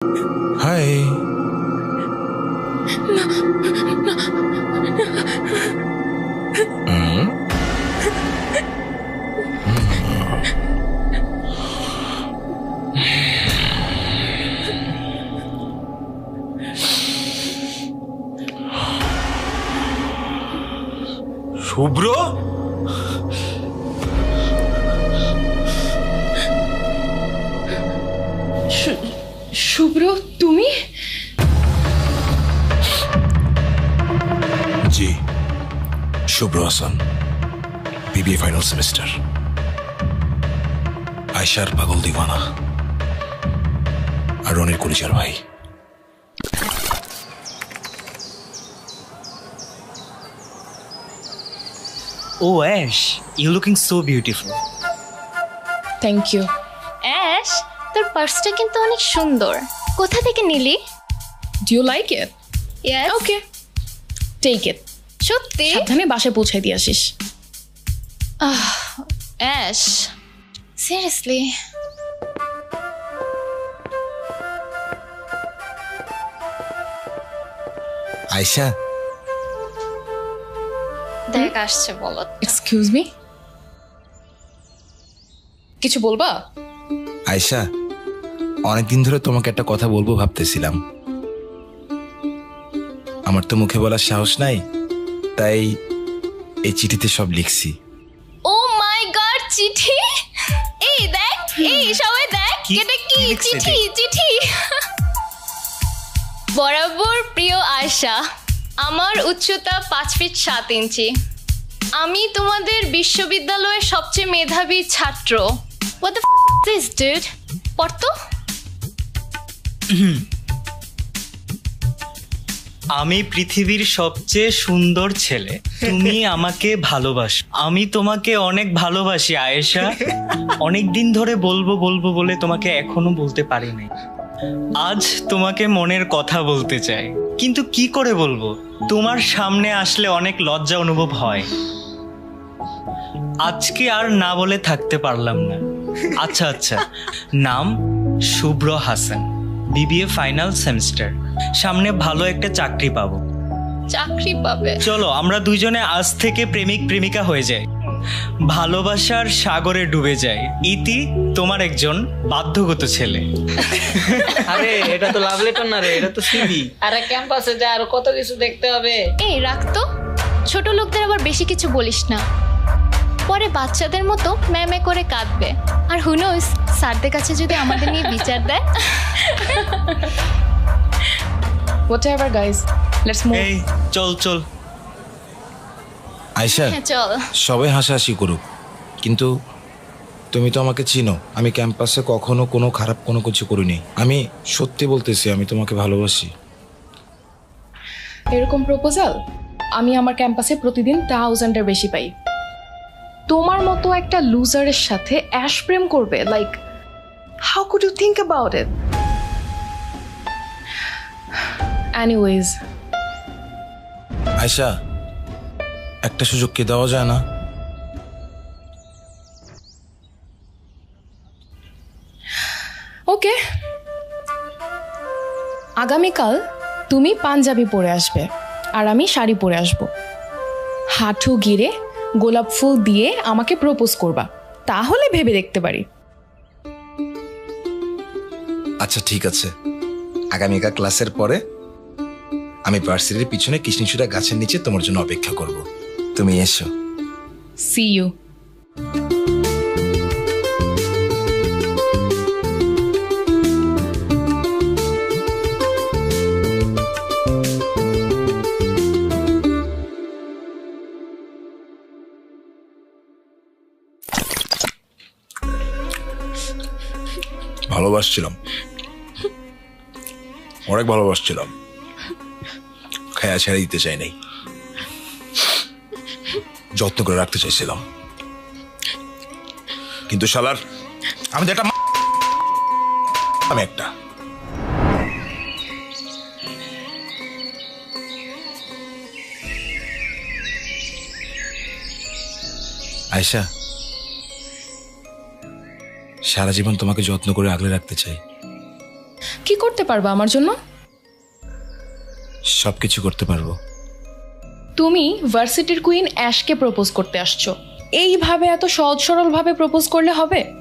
High. শুভ্র, শুভ্র, তুমি? জি, শুভ্র Hasan, BBA final semester. আয়শার পাগল দিওয়ানা আর রনির কলিজার ভাই। Oh, Ash, you're looking so beautiful. Thank you. Ash, তোর পার্সটা কিন্তু অনেক সুন্দর। কোথা থেকে নিলি? Do you like it? Yes. Okay, take it. সত্যি? সাবধানে বাসায় পৌঁছাই দিয়ে আসিস। Ash, seriously? আয়শা, দেখ আসছে বলো। এক্সকিউজ মি, কিছু বলবা? আয়শা, অনেকদিন ধরে তোমাকে একটা কথা বলবো ভাবতেছিলাম। আমার তো মুখে বলার সাহস নাই, তাই এই চিঠিতে সব লিখছি। ও মাই গড, চিঠি! এই দেখ, এই সবাই দেখ, কি? এটা কি? কি লিখছে চিঠি, চিঠি। বরাবর প্রিয় আয়শা, আমার উচ্চতা 5 ফিট 7 ইঞ্চি। আমি তোমাদের বিশ্ববিদ্যালয়ের সবচেয়ে মেধাবী ছাত্র। What the f is this, dude? পড়তো? আমি পৃথিবীর সবচেয়ে সুন্দর ছেলে, তুমি আমাকে ভালোবাসো। আমি তোমাকে অনেক ভালোবাসি আয়েশা। অনেক দিন ধরে বলবো বলবো বলে তোমাকে এখনো বলতে পারি নাই। আজ তোমাকে মনের কথা বলতে চাই, কিন্তু কি করে বলবো? তোমার সামনে আসলে অনেক লজ্জা অনুভব হয়। আজকে আর না বলে থাকতে পারলাম না। আচ্ছা আচ্ছা, নাম শুভ্র হাসান, বিবিএ ফাইনাল সেমিস্টার। সামনে ভালো একটা চাকরি পাবো। চাকরি পাবে? চলো আমরা দুইজনে আজ থেকে প্রেমিক প্রেমিকা হয়ে যাই, ভালোবাসার সাগরে ডুবে যাই। ইতি, তোমার একজন বাধ্যগত ছেলে। আরে এটা তো লাভ লেটার না রে, এটা তো সিভি। আরে ক্যাম্পাসে যা আরো কত কিছু দেখতে হবে। এই রাখ তো, ছোট লোকদের আবার বেশি কিছু বলিস না, পরে বাচ্চাদের মতো ম্যামে করে কাঁদবে। আর হু নোস, স্যারদের কাছে যদি আমাদের নিয়ে বিচার দেয়। Whatever guys, let's move. এই চল চল। আয়শা, হ্যাঁ চল। সবাই হাসাহাসি করুক, কিন্তু তুমি তো আমাকে চিনো। আমি ক্যাম্পাসে কখনো কোনো খারাপ কোনো কিছু করিনি। আমি সত্যি বলতেছি, আমি তোমাকে ভালোবাসি। এরকম প্রপোজাল আমি আমার ক্যাম্পাসে প্রতিদিন 1000-এর বেশি পাই। তোমার মতো একটা লুজারের সাথে অ্যাশ প্রেম করবে? Like, how could you think about it? Anyways, Ayesha, একটা সুযোগ কি দেওয়া যায় না? ওকে, আগামীকাল তুমি পাঞ্জাবি পরে আসবে আর আমি শাড়ি পরে আসব। হাঁটু গিরে গোলাপ ফুল দিয়ে আমাকে প্রপোজ করবা, তাহলে ভেবে দেখতে পারি। আচ্ছা ঠিক আছে, আগামীকাল ক্লাসের পরে আমি ভার্সিটির পিছনে কৃষ্ণচূড়া গাছের নিচে তোমার জন্য অপেক্ষা করব। তুমি এসো। C you. ভালোবাসছিলাম, অনেক ভালোবাসছিলাম, খায়া ছেড়ে দিতে চাই নাই, যত্ন করে রাখতে চাইছিলাম, কিন্তু শালার আমি তো আমি একটা আয়শা, সারা জীবন তোমাকে যত্ন করে আগলে রাখতে চাই। কি করতে পারবা আমার জন্য? সব কিছু করতে পারবো। তুমি ভার্সিটির কুইন অ্যাশকে প্রপোজ করতে আসছো, এইভাবে এত সহজ সরলভাবে প্রপোজ করলে হবে?